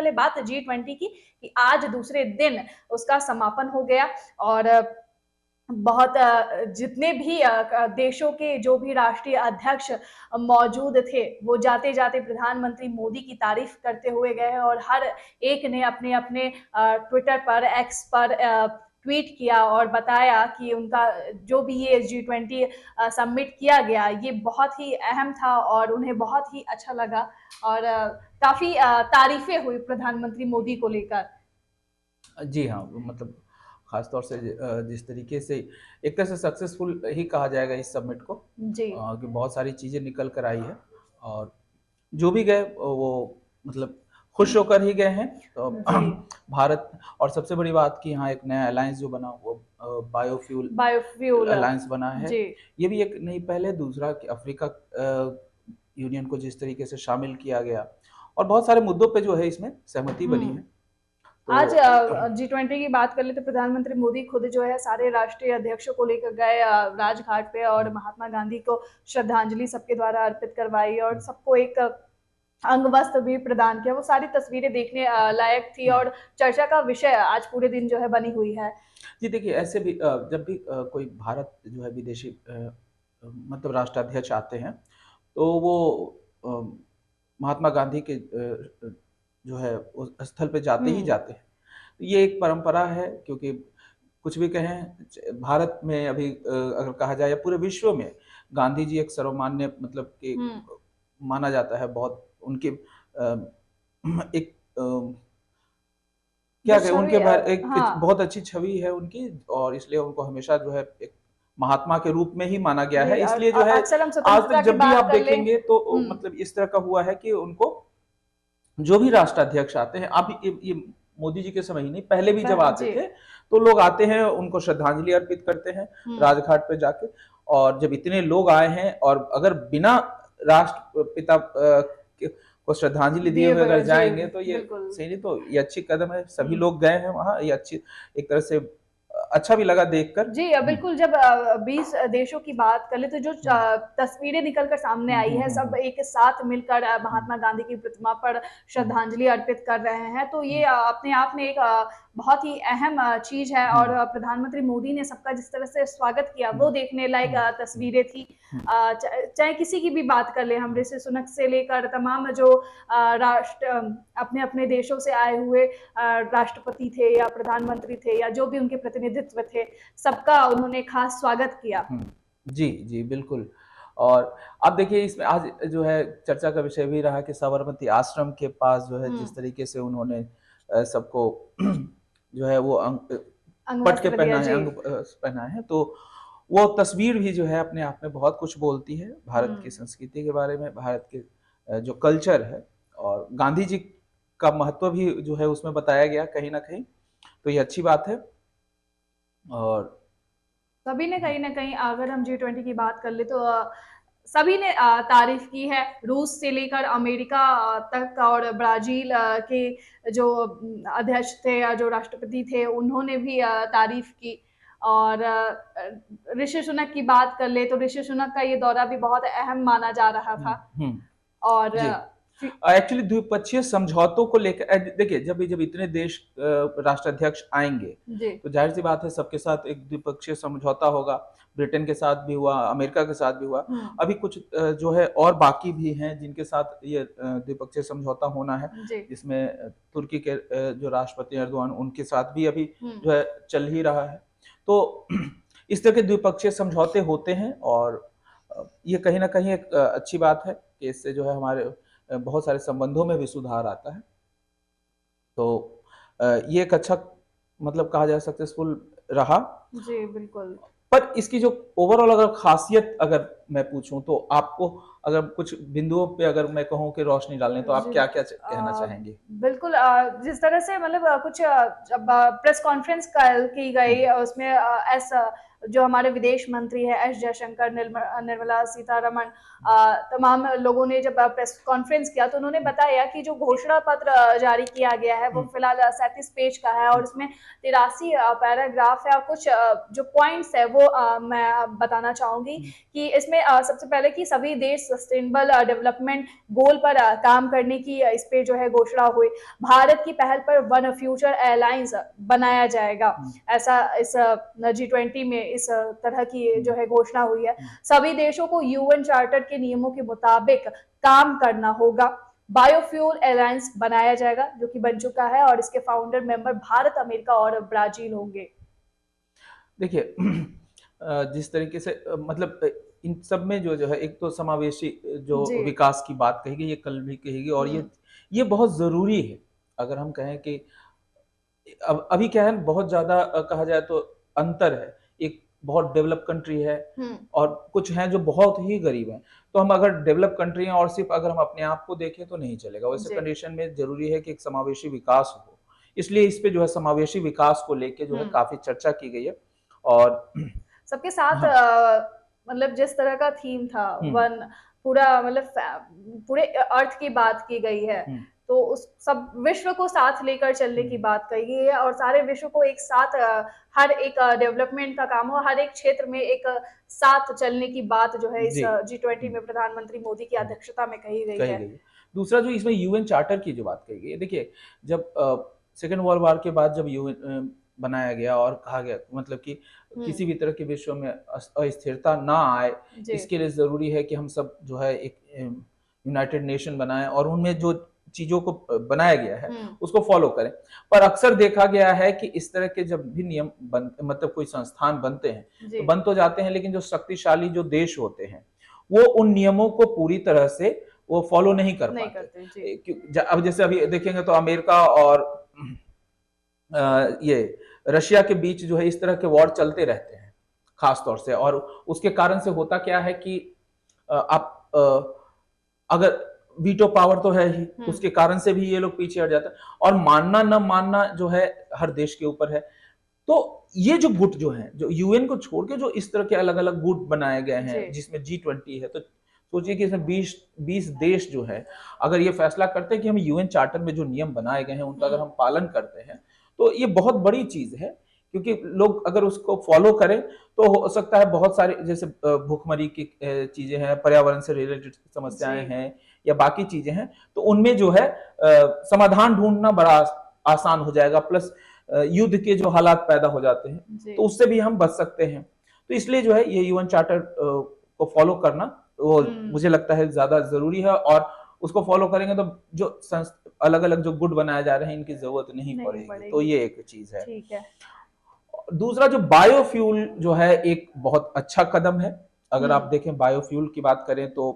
पहले बात G20 की कि आज दूसरे दिन उसका समापन हो गया और बहुत जितने भी देशों के जो भी राष्ट्रीय अध्यक्ष मौजूद थे, वो जाते-जाते प्रधानमंत्री मोदी की तारीफ करते हुए गए हैं और हर एक ने अपने-अपने ट्विटर पर, एक्स पर ट्वीट किया और बताया कि उनका जो भी ये G20 समिट किया गया, ये बहुत ही अहम था और उन्हें बहुत ही अच्छा लगा और काफ़ी तारीफ़ें हुई प्रधानमंत्री मोदी को लेकर। जी हाँ, मतलब ख़ास तौर से जिस तरीके से एक तरह से सक्सेसफुल ही कहा जाएगा इस समिट को, जी। कि बहुत सारी चीज़ें निकल कर आई है और जो भी गए वो मतलब खुश होकर ही गए हैं। तो जी। भारत और सबसे बड़ी बात कि यहाँ एक नया अलायंस जो बना वो बायोफ्यूल बायोफ्यूल अलायंस बना है। जी। ये भी एक नई पहल है। दूसरा कि अफ्रीका यूनियन को जिस तरीके से शामिल किया गया और बहुत सारे मुद्दों पे जो है इसमें सहमति बनी है। आज तो G20 की बात कर ले तो प्रधानमंत्री मोदी खुद जो है सारे राष्ट्रीय अध्यक्षों को लेकर गए राजघाट पे और महात्मा गांधी को श्रद्धांजलि सबके द्वारा अर्पित करवाई और सबको एक अंग वस्त्र भी प्रदान किया। वो सारी तस्वीरें देखने लायक थी और चर्चा का विषय आज पूरे दिन जो है बनी हुई है। जी देखिए, ऐसे भी जब भी कोई भारत जो है विदेशी मतलब राष्ट्राध्यक्ष आते हैं, तो वो अ, महात्मा गांधी के जो है उस स्थल पे जाते ही हुँ। जाते हैं। ये एक परंपरा है क्योंकि कुछ भी कहें भारत में अभी अगर कहा जाए या पूरे विश्व में गांधी जी एक सर्वमान्य मतलब कि हुँ। माना जाता है बहुत उनके एक जो क्या कहें छवि उनके बारे एक हाँ। बहुत अच्छी छवि है उनकी और इसलिए उनको हमेशा जो है एक महात्मा के रूप में ही माना गया है। इसलिए जो है अक्सर हम आज तक स्वतंत्रता की जब भी बात आप कर ले देखेंगे तो मतलब इस तरह का हुआ है कि उनको जो भी राष्ट्राध्यक्ष आते हैं, अब ये मोदी जी के समय ही नहीं, पहले भी जब आते जी। थे, तो लोग आते हैं, उनको श्रद्धांजलि अर्पित करते हैं राजघाट पे जाके। और जब इतने लोग आए हैं और अगर बिना राष्ट्रपिता को श्रद्धांजलि दिए दिए हुए अगर बगैर जी, जाएंगे तो ये बिल्कुल। सही नहीं। तो ये अच्छी कदम है, सभी लोग गए हैं वहां। ये अच्छी एक तरह से अच्छा भी लगा देखकर। जी बिल्कुल जब 20 देशों की बात कर ले तो जो तस्वीरें निकल कर सामने आई है सब एक साथ मिलकर महात्मा गांधी की प्रतिमा पर श्रद्धांजलि अर्पित कर रहे हैं तो ये अपने आप में एक बहुत ही अहम चीज है और प्रधानमंत्री मोदी ने सबका जिस तरह से स्वागत किया वो देखने लायक तस्वीरें थी। चाहे किसी की भी बात कर ले हम ऋषि सुनक से लेकर तमाम जो राष्ट्र अपने अपने देशों से आए हुए राष्ट्रपति थे या प्रधानमंत्री थे या जो भी उनके प्रतिनिधित्व थे सबका उन्होंने खास स्वागत किया। जी, जी, बिल्कुल। और अब देखिए इसमें आज जो है चर्चा का विषय भी रहा कि साबरमती आश्रम के पास जो है जिस तरीके से उन्होंने सबको जो है वो पट के अंगवस्त्र दिया पहनाए जी। पहनाए हैं। तो वो तस्वीर भी जो है अपने आप में बहुत कुछ बोलती है भारत की संस्कृति के बारे में, भारत के जो कल्चर है और गांधी जी का महत्व भी जो है उसमें बताया गया कहीं न कहीं। तो ये अच्छी बात है। और सभी ने कहीं न कहीं अगर हम G20 की बात कर ले तो सभी ने तारीफ की है रूस से लेकर अमेरिका तक और ब्राजील के जो अध्यक्ष थे या जो राष्ट्रपति थे उन्होंने भी तारीफ की और ऋषि सुनक की बात कर ले तो ऋषि सुनक का ये दौरा भी बहुत अहम माना जा रहा था और जी। एक्चुअली द्विपक्षीय समझौतों को लेकर देखिए जब इतने देश राष्ट्राध्यक्ष आएंगे जी। तो जाहिर सी बात है सबके साथ एक द्विपक्षीय समझौता होगा। ब्रिटेन के साथ भी हुआ, अमेरिका के साथ भी हुआ। अभी कुछ जो है और बाकी भी हैं जिनके साथ ये द्विपक्षीय समझौता होना है, जिसमें तुर्की के जो राष्ट्रपति एर्दोगान उनके साथ भी अभी जो है चल ही रहा है। तो इस तरह के द्विपक्षीय समझौते होते हैं और ये कहीं न कहीं एक अच्छी बात है कि इससे जो है हमारे बहुत सारे संबंधों में भी सुधार आता है। तो ये एक अच्छा मतलब कहा जाए सक्सेसफुल रहा। जी, बिल्कुल। पर इसकी जो ओवरऑल अगर खासियत अगर मैं पूछूं तो आपको अगर कुछ बिंदुओं पे अगर मैं कहूं कि रोशनी डालने तो आप जी। क्या-क्या कहना चाहेंगे? बिल्कुल जिस तरह से मतलब कुछ जब प्रेस कॉन्फ्रेंस की गई उसमें एस जो हमारे विदेश मंत्री है एस जयशंकर, निर्मला सीतारमण, तमाम लोगों ने जब प्रेस कॉन्फ्रेंस किया तो उन्होंने बताया कि जो घोषणा पत्र जारी किया गया है वो फिलहाल 37 पेज का है और इसमें 83 पैराग्राफ है और कुछ जो पॉइंट्स है वो मैं बताना चाहूंगी कि इसमें सबसे पहले कि सभी देश सस्टेनेबल डेवलपमेंट गोल पर काम करने की इस पे जो है घोषणा हुई। भारत की पहल पर वन फ्यूचर एयरलाइंस बनाया जाएगा, ऐसा इस G20 में इस तरह की जो है घोषणा हुई है। सभी देशों को यूएन चार्टर के नियमों के मुताबिक काम करना होगा। बायोफ्यूल एलायंस बनाया जाएगा जो कि बन चुका है और इसके फाउंडर मेंबर भारत, अमेरिका और ब्राजील होंगे। देखिए जिस तरीके से मतलब इन सब में जो है एक तो समावेशी जो विकास की बात कही गई, ये कल भी कही गई और ये बहुत जरूरी है। अगर हम कहें कि अब अभी क्या है, बहुत ज्यादा कहा जाए तो अंतर है, एक बहुत डेवलप कंट्री है और कुछ हैं जो बहुत ही गरीब हैं। तो हम अगर डेवलप कंट्री हैं और सिर्फ अगर हम अपने आप को देखें तो नहीं चलेगा। वैसे कंडीशन में जरूरी है कि एक समावेशी विकास हो, इसलिए इस पे जो है समावेशी विकास को लेके जो है काफी चर्चा की गई है और सबके साथ मतलब जिस तरह का थीम था वन, पूरा मतलब पूरे अर्थ की बात की गई है, तो उस सब विश्व को साथ लेकर चलने की बात कही गई है और सारे विश्व को एक साथ हर एक डेवलपमेंट का काम हो, हर एक क्षेत्र में एक साथ चलने की बात जो है इस G20 में प्रधानमंत्री मोदी की अध्यक्षता में कही गई है। दूसरा जो इसमें यूएन चार्टर की जो बात कही गई है, देखिए जब सेकेंड वर्ल्ड वॉर के बाद जब यूएन बनाया गया और कहा गया मतलब कि किसी भी तरह के विश्व में अस्थिरता ना आए, इसके लिए जरूरी है कि हम सब जो है एक यूनाइटेड नेशन बनाएं और उनमें जो चीजों को बनाया गया है उसको फॉलो करें। पर अक्सर देखा गया है कि इस तरह के जब भी नियम मतलब कोई संस्थान बनते हैं तो बन तो जाते हैं, लेकिन जो शक्तिशाली जो देश होते हैं वो उन नियमों को पूरी तरह से वो फॉलो नहीं कर पाते। अब जैसे अभी देखेंगे तो अमेरिका और ये रशिया के बीच जो है इस तरह के वॉर चलते रहते हैं खास तौर से, और उसके कारण से होता क्या है कि आप अगर वीटो पावर तो है ही, उसके कारण से भी ये लोग पीछे हट जाते हैं और मानना न मानना जो है हर देश के ऊपर है। तो ये जो गुट जो है, जो यूएन को छोड़ के जो इस तरह के अलग अलग गुट बनाए गए हैं जिसमें G20 है, तो सोचिए कि इसमें 20 देश जो है अगर ये फैसला करते हैं कि हम यूएन चार्टर में जो नियम बनाए गए हैं उनका अगर हम पालन करते हैं तो ये बहुत बड़ी चीज है, क्योंकि लोग अगर उसको फॉलो करें तो हो सकता है बहुत सारे जैसे भूखमरी की चीजें हैं, पर्यावरण से रिलेटेड समस्याएं हैं या बाकी चीजें हैं, तो उनमें जो है समाधान ढूंढना बड़ा आसान हो जाएगा। प्लस युद्ध के जो हालात पैदा हो जाते हैं तो उससे भी हम बच सकते हैं। तो इसलिए जो है ये यूएन चार्टर को फॉलो करना वो मुझे लगता है ज्यादा जरूरी है और उसको फॉलो करेंगे तो जो अलग अलग जो गुट बनाए जा रहे हैं इनकी जरूरत नहीं पड़ेगी। तो ये एक चीज है। ठीक है। दूसरा जो बायोफ्यूल जो है एक बहुत अच्छा कदम है। अगर आप देखें बायोफ्यूल की बात करें तो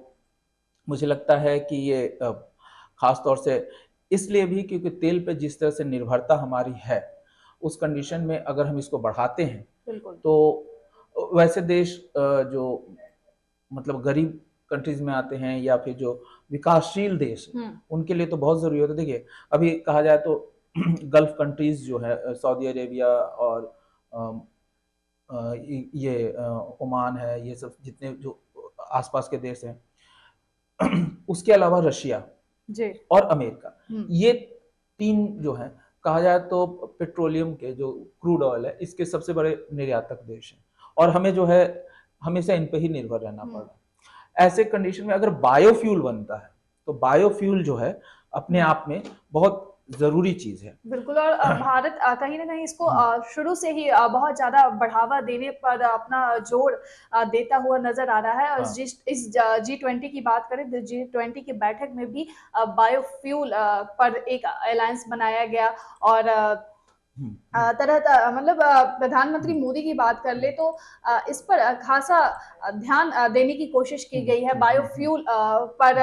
मुझे लगता है कि ये खास तौर से इसलिए भी क्योंकि तेल पे जिस तरह से निर्भरता हमारी है उस कंडीशन में अगर हम इसको बढ़ाते हैं तो वैसे देश जो मतलब गरीब कंट्रीज में आते हैं या फिर जो विकासशील देश उनके लिए तो बहुत जरूरी होता है। देखिए अभी कहा जाए तो गल्फ कंट्रीज जो है सऊदी अरेबिया और ये ओमान है, ये सब जितने जो आसपास के देश हैं उसके अलावा रशिया और अमेरिका, ये तीन जो है कहा जाए तो पेट्रोलियम के जो क्रूड ऑयल है इसके सबसे बड़े निर्यातक देश हैं और हमें जो है हमेशा इन पे ही निर्भर रहना पड़ रहा है। ऐसे कंडीशन में अगर बायोफ्यूल बनता है तो बायोफ्यूल जो है अपने आप में बहुत जरूरी चीज है। बिल्कुल, और भारत कहीं ना कहीं इसको शुरू से ही बहुत ज्यादा बढ़ावा देने पर अपना जोर देता हुआ नजर आ रहा है और इस G20 की बात करें तो G20 की बैठक में भी बायोफ्यूल पर एक अलायंस बनाया गया और मतलब प्रधानमंत्री मोदी की बात कर ले तो इस पर खासा ध्यान देने की कोशिश की गई है। बायोफ्यूल पर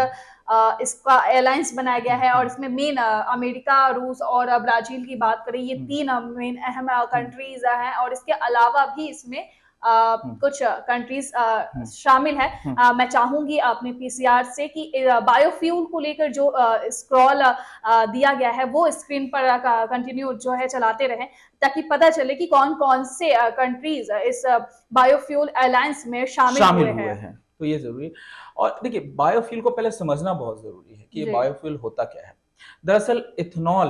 इसका अलायंस बनाया गया है और इसमें मेन अमेरिका, रूस और ब्राजील की बात करें, ये तीन मेन अहम कंट्रीज हैं और इसके अलावा भी इसमें कुछ कंट्रीज शामिल है। मैं चाहूंगी अपने पीसीआर से कि बायोफ्यूल को लेकर जो स्क्रॉल दिया गया है वो स्क्रीन पर कंटिन्यू जो है चलाते रहें, ताकि पता चले कि कौन कौन से कंट्रीज इस बायोफ्यूल अलायंस में शामिल हुए हैं। तो ये जरूरी है। और देखिए, बायोफ्यूल को पहले समझना बहुत जरूरी है कि ये बायोफ्यूल होता क्या है। दरअसल इथेनॉल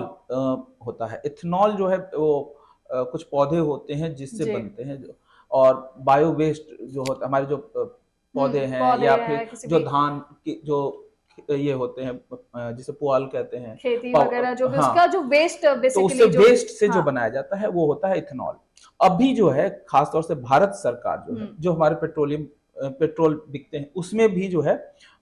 होता है। इथेनॉल जो है वो कुछ पौधे होते हैं जिससे बनते हैं, और बायो वेस्ट जो होता है, हमारे जो पौधे हैं या फिर जो धान की जो ये होते हैं जिसे पुआल कहते हैं, खेती वगैरह जो भी उसका जो वेस्ट तो उससे वेस्ट से जो बनाया जाता है वो होता है इथेनॉल। अभी जो है खासतौर से भारत सरकार जो है, जो हमारे पेट्रोल बिकते हैं उसमें भी जो है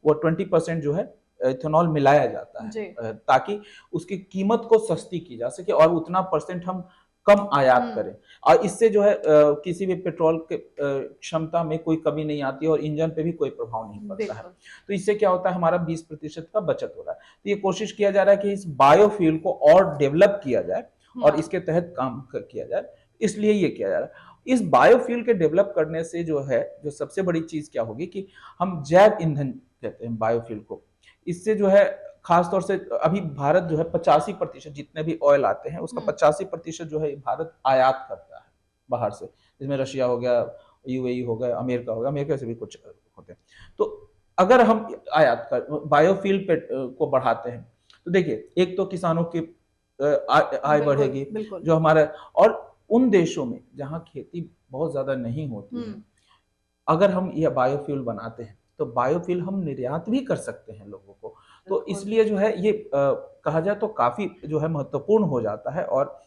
वो 20% जो है इथेनॉल मिलाया जाता है, ताकि उसकी कीमत को सस्ती की जा सके और उतना परसेंट हम कम आयात करें, और इससे जो है किसी भी पेट्रोल के क्षमता में कोई कमी नहीं आती है और इंजन पे भी कोई प्रभाव नहीं पड़ता है। तो इससे क्या होता है, हमारा 20% का बचत हो रहा है। तो ये कोशिश किया जा रहा है कि इस बायोफ्यूल को और डेवलप किया जाए और इसके तहत काम किया जाए, इसलिए ये किया जा रहा है। इस बायोफ्यूल के डेवलप करने से जो है, जो सबसे बड़ी चीज क्या होगी कि हम जैव ईंधन कहते हैं बायोफ्यूल को। इससे जो है खासतौर से अभी भारत जो है 85% जितने भी ऑयल आते हैं उसका 85% जो है भारत आयात करता है बाहर से, जिसमें रशिया हो गया, यूएई हो गया, अमेरिका हो गया, अमेरिका से भी कुछ होते हैं। तो अगर हम आयात कर बायोफ्यूल पे को बढ़ाते हैं तो देखिए, एक तो किसानों की आय बढ़ेगी, जो हमारा, और उन देशों में जहां खेती बहुत ज्यादा नहीं होती है, अगर हम यह बायोफ्यूल बनाते हैं तो बायोफ्यूल हम निर्यात भी कर सकते हैं लोगों को। तो इसलिए जो है ये कहा जाए तो काफी जो है महत्वपूर्ण हो जाता है, और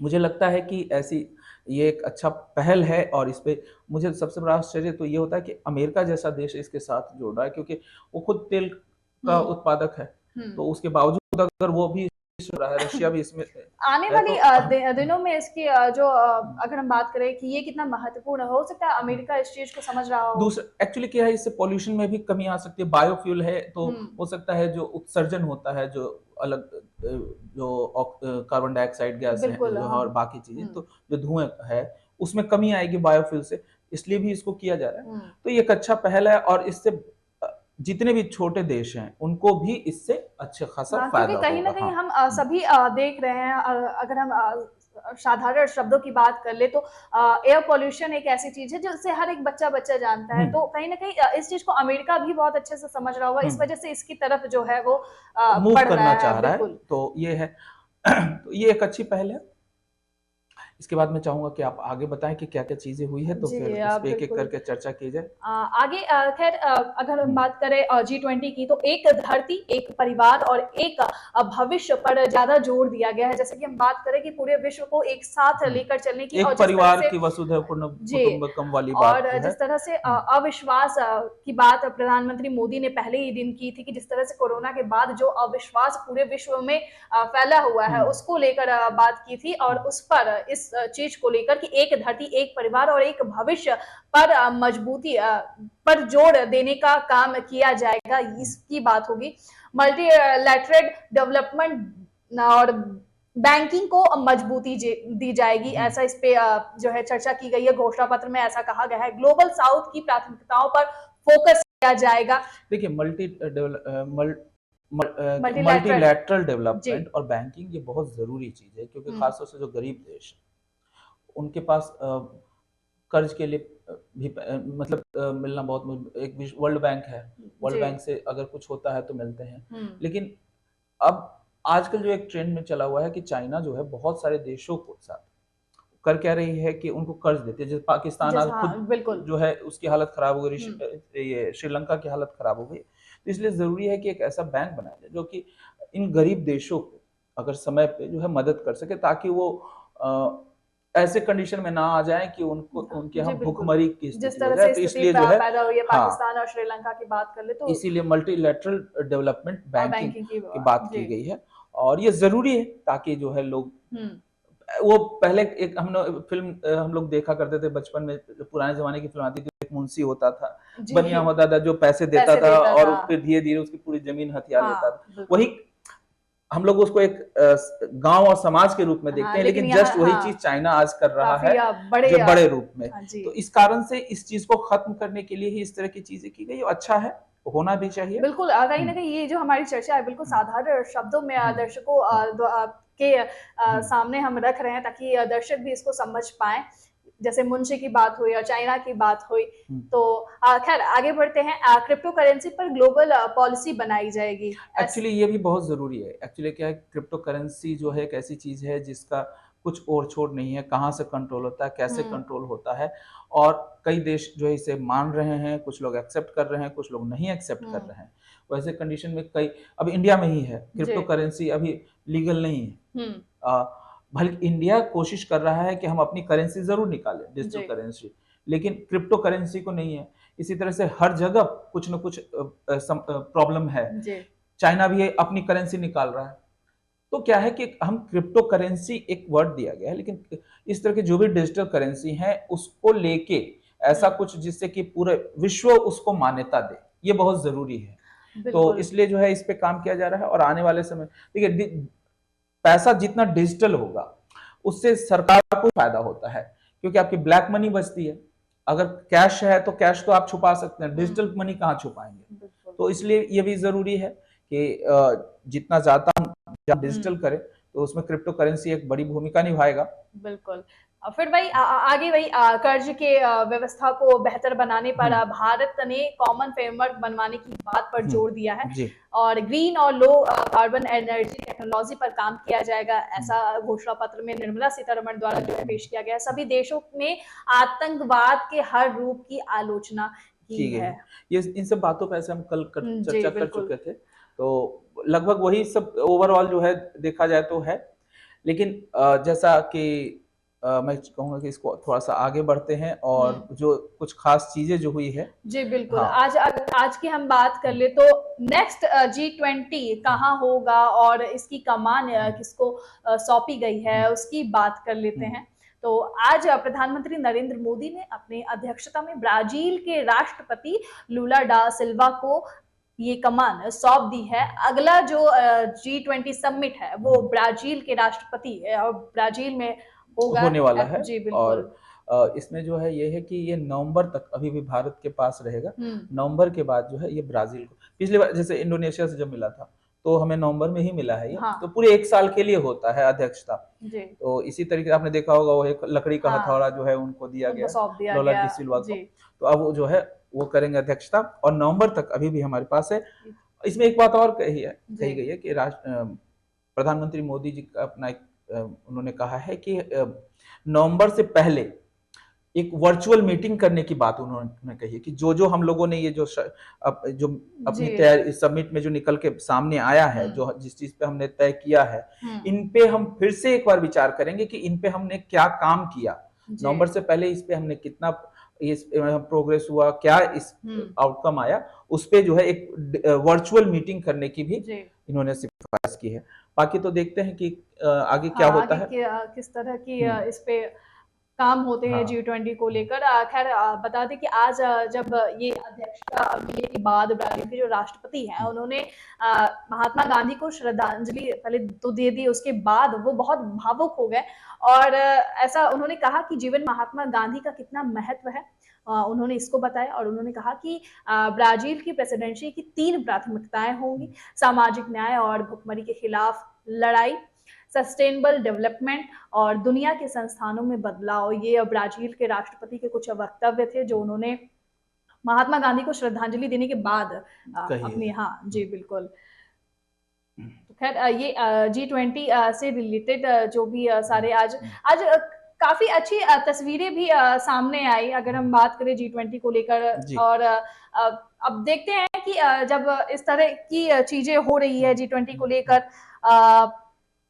मुझे लगता है कि ऐसी ये एक अच्छा पहल है। और इस पे मुझे सबसे बड़ा आश्चर्य तो ये होता है कि अमेरिका जैसा देश इसके साथ जुड़ रहा है, क्योंकि वो खुद तेल का उत्पादक है, तो उसके बावजूद अगर वो भी रहा है, रशिया भी इसमें आने वाली दिनों में इसकी जो अगर हम बात करें कि ये कितना महत्वपूर्ण हो सकता है, अमेरिका इस चीज को समझ रहा हो। दूसरा एक्चुअली क्या है, इससे पॉल्यूशन में भी कमी आ सकती है। बायोफ्यूल है तो हो सकता है जो उत्सर्जन होता है, जो अलग जो कार्बन डाइऑक्साइड गैस है और बाकी चीजें, तो जो धुएं है उसमें कमी आएगी बायोफ्यूल से, इसलिए भी इसको किया जा रहा है। तो ये एक अच्छा पहल है, और इससे जितने भी छोटे देश हैं उनको भी इससे अच्छा खासा फायदा होगा। कहीं ना कहीं हम सभी देख रहे हैं, अगर हम साधारण शब्दों की बात कर ले तो एयर पोल्यूशन एक ऐसी चीज है जिससे हर एक बच्चा जानता है। तो कहीं ना कहीं इस चीज को अमेरिका भी बहुत अच्छे से समझ रहा होगा, इस वजह से इसकी तरफ जो है वो मूव करना चाह रहा है। तो ये है तो ये एक अच्छी पहल है। इसके बाद मैं चाहूंगा कि आप आगे बताएं कि क्या क्या चीजें हुई है, तो फिर इस पे एक एक करके चर्चा की जाए। आगे खैर अगर हम बात करें G20 की, तो एक धरती, एक परिवार और एक भविष्य पर ज्यादा जोर दिया गया है। जैसे कि हम बात करें कि पूरे विश्व को एक साथ लेकर चलने की, एक परिवार की वसुधैव कुटुंबकम वाली बात और जिस तरह से अविश्वास की बात प्रधानमंत्री मोदी ने पहले ही दिन की थी कि जिस तरह से कोरोना के बाद जो अविश्वास पूरे विश्व में फैला हुआ है उसको लेकर बात की थी, और उस पर इस चीज को लेकर कि एक धरती, एक परिवार और एक भविष्य पर मजबूती पर जोर देने का काम किया जाएगा, इसकी बात होगी। मल्टीलैटरल डेवलपमेंट और बैंकिंग को मजबूती दी जाएगी, ऐसा इस पे जो है चर्चा की गई है। घोषणा पत्र में ऐसा कहा गया है। ग्लोबल साउथ की प्राथमिकताओं पर फोकस किया जाएगा। देखिए, मल्टीलैटरल डेवलपमेंट और बैंकिंग ये बहुत जरूरी चीज है, क्योंकि खासतौर से जो गरीब देश उनके पास कर्ज के लिए भी मतलब मिलना बहुत, एक वर्ल्ड बैंक है, वर्ल्ड बैंक से अगर कुछ होता है तो मिलते हैं। लेकिन अब आजकल जो एक ट्रेंड में चला हुआ है कि चाइना जो है बहुत सारे देशों को साथ कर क्या रही है कि उनको कर्ज देती है। जैसे पाकिस्तान आज खुद जो है उसकी हालत खराब हो गई, ये श्रीलंका की हालत खराब हो गई। तो इसलिए जरूरी है कि एक ऐसा बैंक बनाया जाए जो कि इन गरीब देशों को अगर समय पे जो है मदद कर सके, ताकि वो ऐसे कंडीशन में ना आ जाए कि उनको उनके हम भूखमरी की स्थिति हो जाए। तो इसलिए जो है पाकिस्तान और श्रीलंका की बात कर ले तो इसीलिए मल्टीलैटरल डेवलपमेंट बैंकिंग की बात की गई है, और ये जरूरी है ताकि जो है लोग वो पहले एक हम लोग देखा करते थे बचपन में, पुराने जमाने की फिल्म आती थी, एक मुंशी होता था, बनिया होता था जो पैसे देता था और फिर धीरे धीरे उसकी पूरी जमीन हथिया लेता था। वही हम लोग उसको एक गांव और समाज के रूप में देखते हैं, लेकिन जस्ट वही चीज चाइना आज कर रहा है, जो बड़े रूप में। तो इस कारण से इस चीज को खत्म करने के लिए ही इस तरह की चीजें की गई, अच्छा है, होना भी चाहिए। बिल्कुल, कहीं ना कहीं ये जो हमारी चर्चा है बिल्कुल साधारण शब्दों में दर्शकों के सामने हम रख रहे हैं, ताकि दर्शक भी इसको समझ पाए। जैसे मुंशी की बात हुई और चाइना की बात हुई, तो खैर आगे बढ़ते हैं। क्रिप्टो करेंसी पर ग्लोबल पॉलिसी बनाई जाएगी। एक्चुअली ये भी बहुत जरूरी है। एक्चुअली क्या है, क्रिप्टो करेंसी जो है एक ऐसी चीज है जिसका कुछ और छोड़ नहीं है, कहाँ से कंट्रोल होता है, कैसे कंट्रोल होता है, और कई देश जो है इसे मान रहे हैं, कुछ लोग एक्सेप्ट कर रहे हैं, कुछ लोग नहीं एक्सेप्ट कर रहे हैं। वैसे कंडीशन में कई, अब इंडिया में ही है क्रिप्टो करेंसी अभी लीगल नहीं है, बल्कि इंडिया कोशिश कर रहा है कि हम अपनी करेंसी जरूर निकालें, डिजिटल करेंसी, लेकिन क्रिप्टो करेंसी को नहीं है। इसी तरह से हर जगह कुछ न कुछ प्रॉब्लम है। चाइना भी अपनी करेंसी निकाल रहा है। तो क्या है कि हम क्रिप्टो करेंसी एक वर्ड दिया गया है, लेकिन इस तरह के जो भी डिजिटल करेंसी है उसको लेके ऐसा कुछ जिससे कि पूरे विश्व उसको मान्यता दे, ये बहुत जरूरी है। तो इसलिए जो है इस पे काम किया जा रहा है, और आने वाले समय देखिए, पैसा जितना डिजिटल होगा उससे सरकार को फायदा होता है, क्योंकि आपकी ब्लैक मनी बचती है। अगर कैश है तो कैश तो आप छुपा सकते हैं, डिजिटल मनी कहाँ छुपाएंगे। तो इसलिए ये भी जरूरी है कि जितना ज्यादा डिजिटल करें, तो उसमें क्रिप्टो करेंसी एक बड़ी भूमिका निभाएगा। बिल्कुल। फिर वही आगे वही कर्ज के व्यवस्था को बेहतर बनाने पर भारत ने कॉमन फ्रेमवर्क बनवाने की बात पर जोर दिया है, और ग्रीन और लो कार्बन एनर्जी टेक्नोलॉजी पर काम किया जाएगा, ऐसा घोषणा पत्र में निर्मला सीतारमण द्वारा जो है पेश किया गया है। सभी देशों में आतंकवाद के हर रूप की आलोचना की है। ये इन सब बातों पर ऐसे हम कल चर्चा कर चुके थे, तो लगभग वही सब ओवरऑल जो है देखा जाए तो है। लेकिन जैसा कि मैं कहूँगा कि इसको थोड़ा सा आगे बढ़ते हैं, और जो कुछ खास चीजें जो हुई है। जी बिल्कुल। आज की हम बात कर ले तो नेक्स्ट G20 कहाँ होगा और इसकी कमान किसको सौंपी गई है, उसकी बात कर लेते हैं। तो आज प्रधानमंत्री नरेंद्र मोदी ने अपनी अध्यक्षता में ब्राजील के राष्ट्रपति लूला डा सिल्वा को ये कमान सौंप दी है। अगला जो G20 समिट है वो ब्राजील के राष्ट्रपति और ब्राजील में होने वाला है। जी बिल्कुल। और इसमें जो है ये है कि ये नवंबर तक अभी भी भारत के पास रहेगा। नवंबर के बाद जो है ये ब्राजील को, पिछली बार जैसे इंडोनेशिया से जब मिला था तो हमें नवंबर में ही मिला है ये। तो पूरे 1 साल के लिए होता है अध्यक्षता। तो इसी तरीके से आपने देखा होगा वो एक लकड़ी का हथौड़ा जो है उनको दिया गया लूला डी सिल्वा को। तो अब वो जो है वो करेंगे अध्यक्षता, और नवंबर तक अभी भी हमारे पास है। इसमें एक बात और कही गई है कि प्रधानमंत्री मोदी जी का अपना एक उन्होंने कहा है कि नवंबर से पहले एक वर्चुअल मीटिंग करने की बात उन्होंने कही है, कि जो हम लोगों ने ये जो अपनी तैयारी समिट में जो निकल के सामने आया है, जो जिस चीज पे हमने तय किया है, इन पे हम फिर से एक बार विचार करेंगे कि इन पे हमने क्या काम किया नवंबर से पहले, इस पे हमने कितना प्रोग्रेस हुआ, क्या इस आउटकम आया, उस पे जो है एक वर्चुअल मीटिंग करने की भी इन्होंने सिफारिश की है। बाकी तो देखते हैं कि आगे क्या होता है, किस तरह की इस पे काम होते हैं G20 को लेकर। खैर बता दें कि आज जब ये अध्यक्षता मिलने के बाद ब्राजील के जो राष्ट्रपति हैं उन्होंने महात्मा गांधी को श्रद्धांजलि पहले तो दे दी, उसके बाद वो बहुत भावुक हो गए, और ऐसा उन्होंने कहा कि जीवन महात्मा गांधी का कितना महत्व है, उन्होंने इसको बताया। और उन्होंने कहा कि ब्राजील की प्रेसिडेंसी की 3 प्राथमिकताएं होंगी: सामाजिक न्याय और भुखमरी के खिलाफ लड़ाई, सस्टेनेबल डेवलपमेंट और दुनिया के संस्थानों में बदलाव। ये ब्राजील के राष्ट्रपति के कुछ वक्तव्य थे जो उन्होंने महात्मा गांधी को श्रद्धांजलि देने के बाद अपनी जी बिल्कुल। तो खैर ये G20 से रिलेटेड जो भी सारे आज काफी अच्छी तस्वीरें भी सामने आई अगर हम बात करें G20 को लेकर। और अब देखते हैं कि जब इस तरह की चीजें हो रही है G20 को लेकर,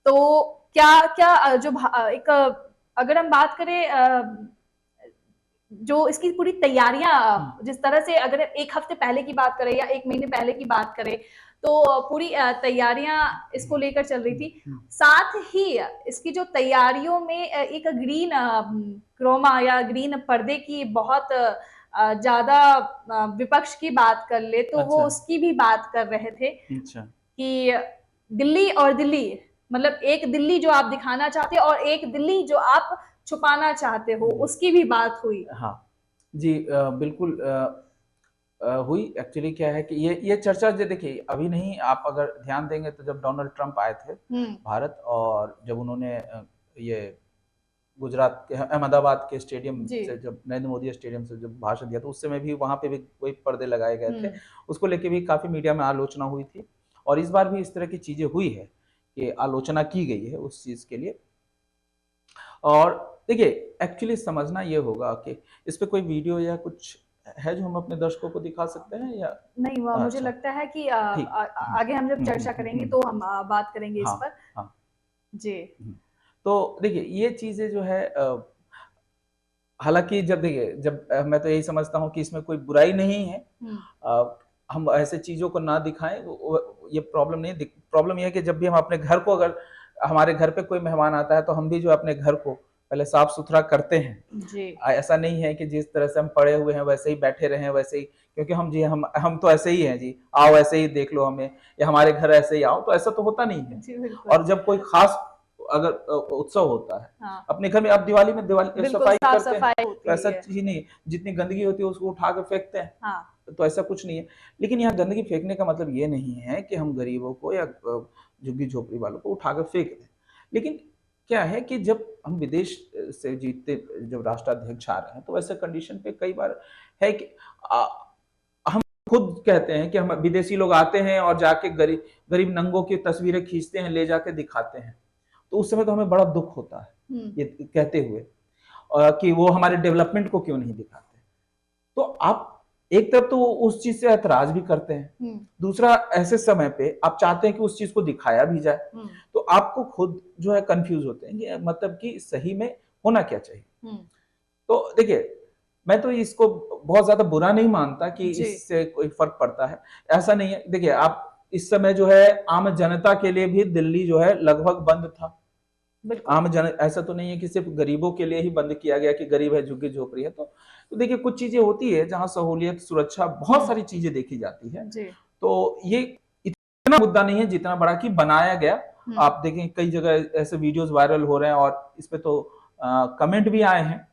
तो क्या जो एक अगर हम बात करें जो इसकी पूरी तैयारियां, जिस तरह से अगर 1 हफ्ते पहले की बात करें या 1 महीने पहले की बात करें, तो पूरी तैयारियां इसको लेकर चल रही थी। साथ ही इसकी जो तैयारियों में एक ग्रीन क्रोमा या ग्रीन पर्दे की बहुत ज्यादा विपक्ष की बात कर ले तो वो उसकी भी बात कर रहे थे कि दिल्ली और दिल्ली, मतलब एक दिल्ली जो आप दिखाना चाहते हो और एक दिल्ली जो आप छुपाना चाहते हो, उसकी भी बात हुई। हाँ जी, बिल्कुल हुई। एक्चुअली क्या है कि ये चर्चा जो देखिए अभी नहीं, आप अगर ध्यान देंगे तो जब डोनाल्ड ट्रंप आए थे भारत, और जब उन्होंने ये गुजरात के अहमदाबाद के स्टेडियम से, जब नरेंद्र मोदी स्टेडियम से जब भाषण दिया, तो उस समय भी वहां पे भी कोई पर्दे लगाए गए थे, उसको लेके भी काफी मीडिया में आलोचना हुई थी। और इस बार भी इस तरह की चीजें हुई है कि आलोचना की गई है उस चीज के लिए। और देखिए एक्चुअली समझना ये होगा कि इस पे कोई वीडियो या कुछ है जो हम अपने दर्शकों को दिखा सकते हैं या नहीं, वो मुझे अच्छा लगता है कि ठीक आगे हम जब चर्चा करेंगे तो हम बात करेंगे इस हाँ पर। हाँ जी। तो देखिए ये चीजें जो है हालांकि जब देखिए जब मैं तो यही समझता हूँ कि इसमें कोई बुराई नहीं है, हम ऐसे चीजों को ना दिखाएं, ये प्रॉब्लम नहीं। प्रॉब्लम ये है कि जब भी हम अपने घर को, अगर हमारे घर पे कोई मेहमान आता है तो हम भी जो अपने घर को पहले साफ सुथरा करते हैं। जी। ऐसा नहीं है कि जिस तरह से हम पड़े हुए हैं वैसे ही बैठे रहे, वैसे ही, क्योंकि हम तो ऐसे ही हैं जी, आओ ऐसे ही देख लो हमें, या हमारे घर ऐसे ही आओ, तो ऐसा तो होता नहीं है। जी बिल्कुल। और जब कोई खास अगर उत्सव होता है, हाँ। अपने घर में आप दिवाली में सफाई करते हैं, तो ऐसा है। चीज नहीं है। जितनी गंदगी होती है उसको उठा के फेंकते हैं। हाँ। तो ऐसा कुछ नहीं है। लेकिन यहाँ गंदगी फेंकने का मतलब ये नहीं है कि हम गरीबों को या झुग्गी झोपड़ी वालों को उठा कर फेंक दें। लेकिन क्या है कि जब हम विदेश से जीतते, जब राष्ट्राध्यक्ष आ रहे हैं, तो ऐसे कंडीशन पे कई बार है कि हम खुद कहते हैं कि हम विदेशी लोग आते हैं और जाके गरीब गरीब नंगों की तस्वीरें खींचते हैं, ले जाके दिखाते हैं, तो उस समय तो हमें बड़ा दुख होता है ये कहते हुए कि वो हमारे डेवलपमेंट को क्यों नहीं दिखाते। तो आप एक तरफ तो उस चीज से ऐतराज भी करते हैं, दूसरा ऐसे समय पे आप चाहते हैं कि उस चीज को दिखाया भी जाए, तो आपको खुद जो है कंफ्यूज होते हैं कि मतलब कि सही में होना क्या चाहिए। तो देखिए मैं तो इसको बहुत ज्यादा बुरा नहीं मानता कि इससे कोई फर्क पड़ता है, ऐसा नहीं है। देखिए आप इस समय जो है आम जनता के लिए भी दिल्ली जो है लगभग बंद था। आम जन, ऐसा तो नहीं है कि सिर्फ गरीबों के लिए ही बंद किया गया कि गरीब है, झुग्गी झोपड़ी है। तो देखिए कुछ चीजें होती है जहां सहूलियत, सुरक्षा, बहुत सारी चीजें देखी जाती है। तो ये इतना मुद्दा नहीं है जितना बड़ा कि बनाया गया। आप देखें कई जगह ऐसे वीडियोस वायरल हो रहे हैं और इस पे तो कमेंट भी आए हैं।